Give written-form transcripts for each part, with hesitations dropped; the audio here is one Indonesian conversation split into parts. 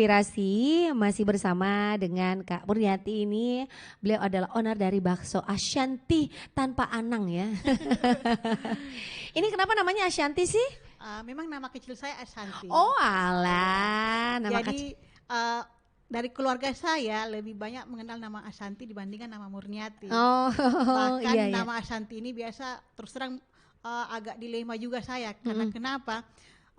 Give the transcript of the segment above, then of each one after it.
Inspirasi masih bersama dengan Kak Murniati ini. Beliau adalah owner dari Bakso Ashanti tanpa Anang ya. Ini kenapa namanya Ashanti sih? Memang nama kecil saya Ashanti. Oh alah, nama Jadi dari keluarga saya lebih banyak mengenal nama Ashanti dibandingkan nama Murniati. Oh Bahkan iya, iya. nama Ashanti ini biasa terus terang agak dilema juga saya karena kenapa?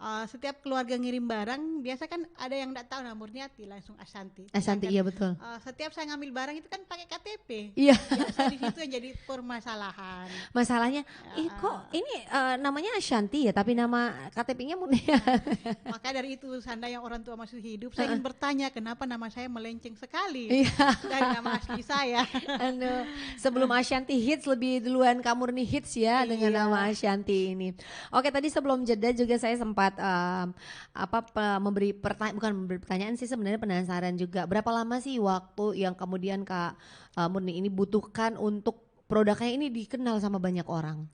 Setiap keluarga ngirim barang biasa kan ada yang tidak tahu nama Murniati langsung Ashanti. Ashanti, Sedangkan, iya betul. setiap saya ngambil barang itu kan pakai KTP. Iya. Biasa di situ yang jadi permasalahan. Masalahnya, kok ini namanya Ashanti ya, tapi nama KTP-nya Murniati. Maka dari itu seandainya orang tua masih hidup, saya ingin bertanya kenapa nama saya melenceng sekali dari nama asli saya. Aduh, sebelum Ashanti hits lebih duluan Kak Murni hits ya dengan nama Ashanti ini. Oke, tadi sebelum jeda juga saya sempat memberi pertanyaan, bukan memberi pertanyaan sih, sebenarnya penasaran juga. Berapa lama sih waktu yang kemudian Kak Murni ini butuhkan untuk produknya ini dikenal sama banyak orang?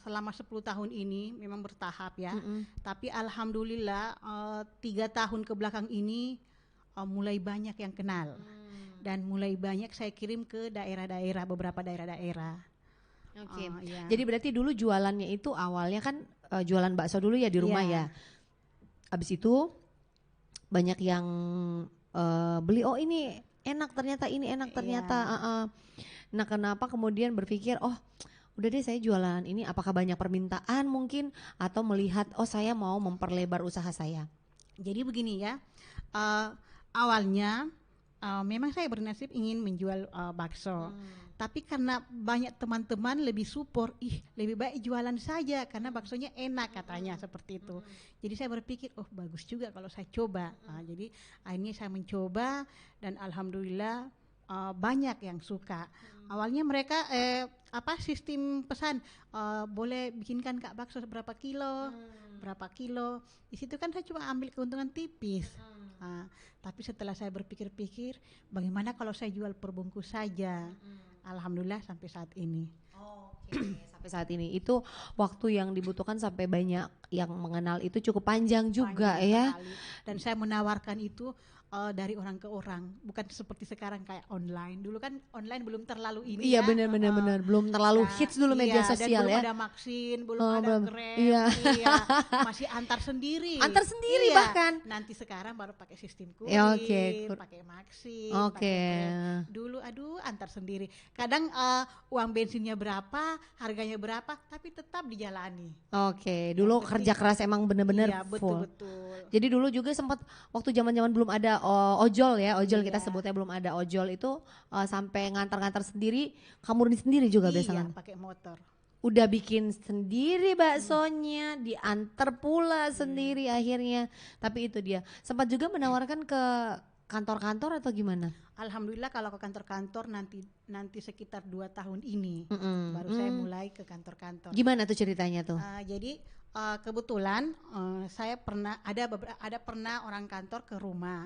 Selama 10 tahun ini memang bertahap ya. Tapi alhamdulillah 3 tahun ke belakang ini mulai banyak yang kenal. Dan mulai banyak saya kirim ke daerah-daerah, beberapa daerah-daerah. Oke. Jadi berarti dulu jualannya itu awalnya kan jualan bakso dulu ya di rumah ya. Habis itu banyak yang beli, oh ini enak ternyata, ini enak ternyata. Nah kenapa kemudian berpikir udah deh saya jualan ini, apakah banyak permintaan mungkin atau melihat saya mau memperlebar usaha saya? Jadi begini ya, awalnya memang saya bernasib ingin menjual bakso. Tapi karena banyak teman-teman lebih support, lebih baik jualan saja karena baksonya enak katanya seperti itu. Jadi saya berpikir, bagus juga kalau saya coba. Jadi akhirnya saya mencoba dan alhamdulillah banyak yang suka. Awalnya mereka sistem pesan, boleh bikinkan Kak bakso berapa kilo, berapa kilo. Di situ kan saya cuma ambil keuntungan tipis. Tapi setelah saya berpikir-pikir, bagaimana kalau saya jual per bungkus saja? Alhamdulillah sampai saat ini. Sampai saat ini itu waktu yang dibutuhkan sampai banyak yang mengenal itu cukup panjang juga ya. Sekali. Dan saya menawarkan itu dari orang ke orang, bukan seperti sekarang kayak online. Dulu kan online belum terlalu ini. Iya benar, belum terlalu hits dulu media sosial dan ya. Belum ada Maxin, belum ada Grab, masih antar sendiri. Antar sendiri bahkan. Nanti sekarang baru pakai sistem kurir, pakai Maxin. Dulu antar sendiri. Kadang uang bensinnya berapa, harganya berapa, tapi tetap dijalani. Dulu kerja keras emang bener-bener full. Betul. Jadi dulu juga sempat waktu zaman-zaman belum ada ojol ya, kita sebutnya belum ada ojol itu sampai ngantar-ngantar sendiri, kamu sendiri juga biasanya. Iya, pakai motor. Udah bikin sendiri baksonya, diantar pula sendiri akhirnya. Tapi itu dia, sempat juga menawarkan ke kantor-kantor atau gimana? Alhamdulillah kalau ke kantor-kantor nanti sekitar 2 tahun ini baru saya mulai ke kantor-kantor. Gimana tuh ceritanya tuh? Jadi kebetulan saya pernah pernah orang kantor ke rumah.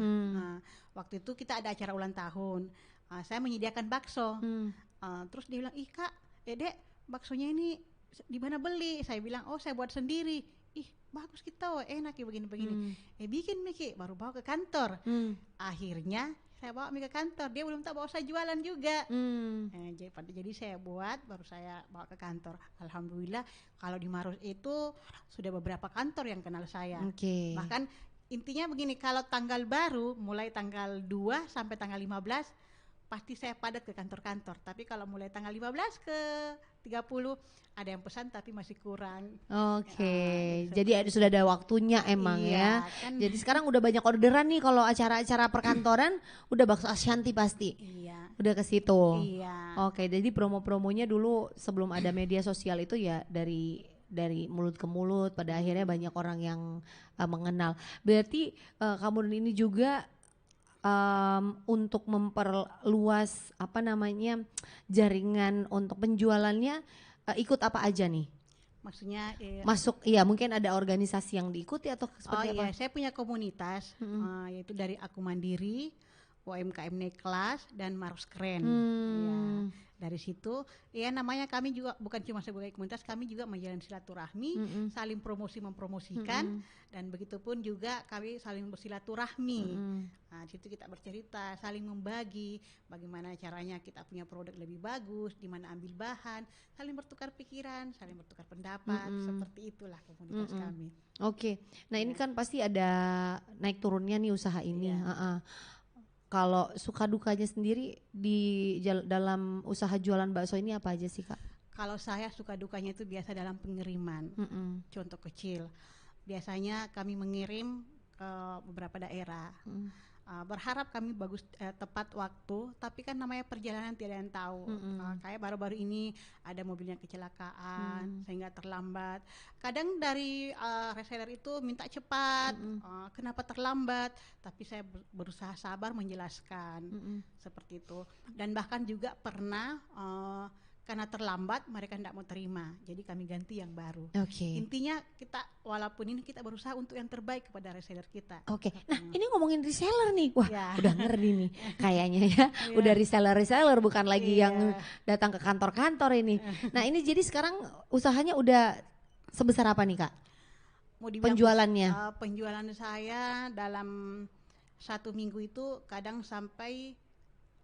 Waktu itu kita ada acara ulang tahun. Saya menyediakan bakso. Terus dia bilang, Kak, Dek, baksonya ini di mana beli? Saya bilang, saya buat sendiri. Bagus kita, enak ya begini-begini. Bikin Miki, baru bawa ke kantor. Akhirnya saya bawa ke kantor, dia belum tahu bahwa saya jualan juga. Jadi saya buat, baru saya bawa ke kantor. Alhamdulillah kalau di Maros itu sudah beberapa kantor yang kenal saya. Bahkan intinya begini, kalau tanggal baru mulai tanggal 2 sampai tanggal 15 pasti saya padat ke kantor-kantor. Tapi kalau mulai tanggal 15 ke 30 ada yang pesan tapi masih kurang. Jadi sudah ada waktunya emang ya. Kan. Jadi sekarang udah banyak orderan nih kalau acara-acara perkantoran udah bakso Ashanti pasti. Udah ke situ. Jadi promo-promonya dulu sebelum ada media sosial itu ya dari mulut ke mulut, pada akhirnya banyak orang yang mengenal. Berarti kamu ini juga untuk memperluas jaringan untuk penjualannya, ikut apa aja nih? Maksudnya masuk mungkin ada organisasi yang diikuti atau seperti apa? Saya punya komunitas yaitu dari Aku Mandiri, UMKM Naik Kelas dan Maros Keren. Dari situ ya namanya kami juga bukan cuma sebagai komunitas, kami juga menjalin silaturahmi, saling mempromosikan, dan begitupun juga kami saling bersilaturahmi. Nah, di situ kita bercerita, saling membagi bagaimana caranya kita punya produk lebih bagus, di mana ambil bahan, saling bertukar pikiran, saling bertukar pendapat, seperti itulah komunitas kami. Oke. Nah, ini kan pasti ada naik turunnya nih usaha ini. Kalau suka dukanya sendiri di dalam usaha jualan bakso ini apa aja sih, Kak? Kalau saya suka dukanya itu biasa dalam pengiriman. Contoh kecil, biasanya kami mengirim ke beberapa daerah. Berharap kami bagus tepat waktu, tapi kan namanya perjalanan tidak ada yang tahu. Kayak baru-baru ini ada mobilnya kecelakaan sehingga terlambat. Kadang dari reseller itu minta cepat, kenapa terlambat? Tapi saya berusaha sabar menjelaskan seperti itu. Dan bahkan juga pernah karena terlambat mereka tidak mau terima, jadi kami ganti yang baru. Intinya kita walaupun ini kita berusaha untuk yang terbaik kepada reseller kita. Nah ini ngomongin reseller nih, wah udah ngeri nih kayaknya ya. Udah reseller bukan lagi yang datang ke kantor-kantor ini. Nah ini jadi sekarang usahanya udah sebesar apa nih, Kak? Mau dibilang, penjualannya? Penjualan saya dalam 1 minggu itu kadang sampai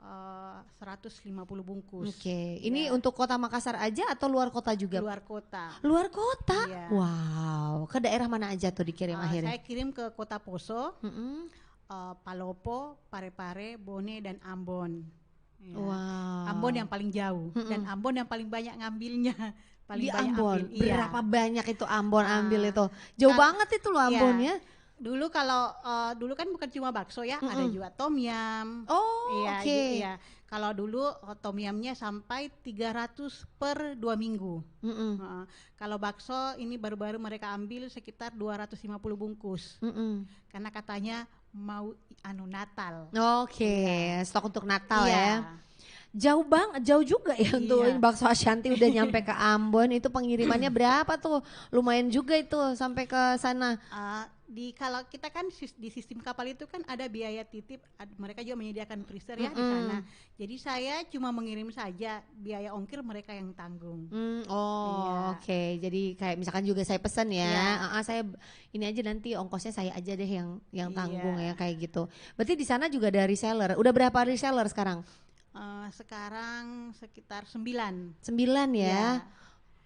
150 bungkus. Ini untuk kota Makassar aja atau luar kota juga? Luar kota. Luar kota? Wow, ke daerah mana aja tuh dikirim akhirnya? Saya kirim ke Kota Poso, Palopo, Parepare, Bone, dan Ambon. Wow. Ambon yang paling jauh dan Ambon yang paling banyak ngambilnya. Paling di banyak Ambon, ambil. Berapa banyak itu Ambon ambil itu? Jauh banget itu loh Ambon ya. Dulu kalau dulu kan bukan cuma bakso ya, ada juga tom yum. Gitu ya. Kalau dulu tom yumnya sampai 300 per 2 minggu. Kalau bakso ini baru-baru mereka ambil sekitar 250 bungkus. Karena katanya mau Natal. Stok untuk Natal ya. Jauh juga ya untuk bakso Ashanti udah nyampe ke Ambon. Itu pengirimannya berapa tuh? Lumayan juga itu sampai ke sana. Kalau kita kan di sistem kapal itu kan ada biaya titip, mereka juga menyediakan freezer ya di sana. Jadi saya cuma mengirim saja, biaya ongkir mereka yang tanggung. Jadi kayak misalkan juga saya pesan ya, saya ini aja nanti ongkosnya saya aja deh yang tanggung ya kayak gitu. Berarti di sana juga ada reseller. Udah berapa reseller sekarang? Sekarang sekitar 9 ya.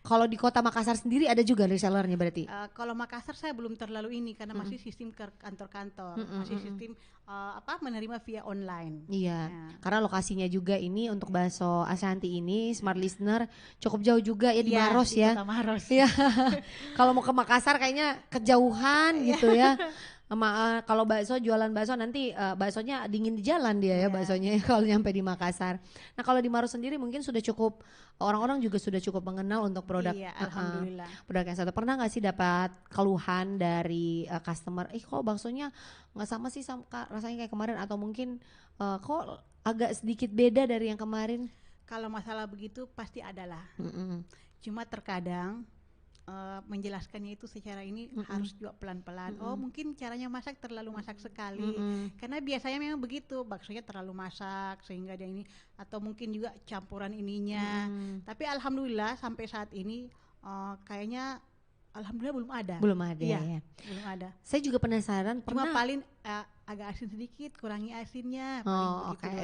Kalau di kota Makassar sendiri ada juga resellernya berarti? Kalau Makassar saya belum terlalu ini karena masih sistem ke kantor-kantor, masih sistem menerima via online. Karena lokasinya juga ini untuk bakso Ashanti ini Smart Listener cukup jauh juga ya di Maros ya. Maros. Kalau mau ke Makassar kayaknya kejauhan gitu ya. Kalau jualan bakso nanti baksonya dingin di jalan dia ya baksonya kalau nyampe di Makassar. Nah kalau di Maros sendiri mungkin sudah cukup, orang-orang juga sudah cukup mengenal untuk produk. Alhamdulillah. Produk yang satu. Pernah nggak sih dapat keluhan dari customer? Kok baksonya nggak sama sih rasanya kayak kemarin, atau mungkin kok agak sedikit beda dari yang kemarin? Kalau masalah begitu pasti adalah. Cuma terkadang menjelaskannya itu secara ini harus juga pelan-pelan. Mungkin caranya masak terlalu masak sekali. Karena biasanya memang begitu, baksonya terlalu masak sehingga dia ini, atau mungkin juga campuran ininya. Tapi alhamdulillah sampai saat ini kayaknya alhamdulillah belum ada. Belum ada ya. Belum ada. Saya juga penasaran. Cuma paling agak asin sedikit, kurangi asinnya.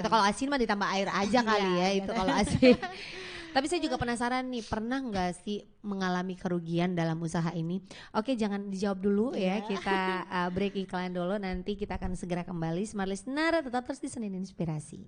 Itu kalau asin mah ditambah air aja kali ya itu kalau asin. Tapi saya juga penasaran nih, pernah nggak sih mengalami kerugian dalam usaha ini? Oke, jangan dijawab dulu ya, kita break iklan dulu, nanti kita akan segera kembali. Smart Listener, tetap terus di Senin Inspirasi.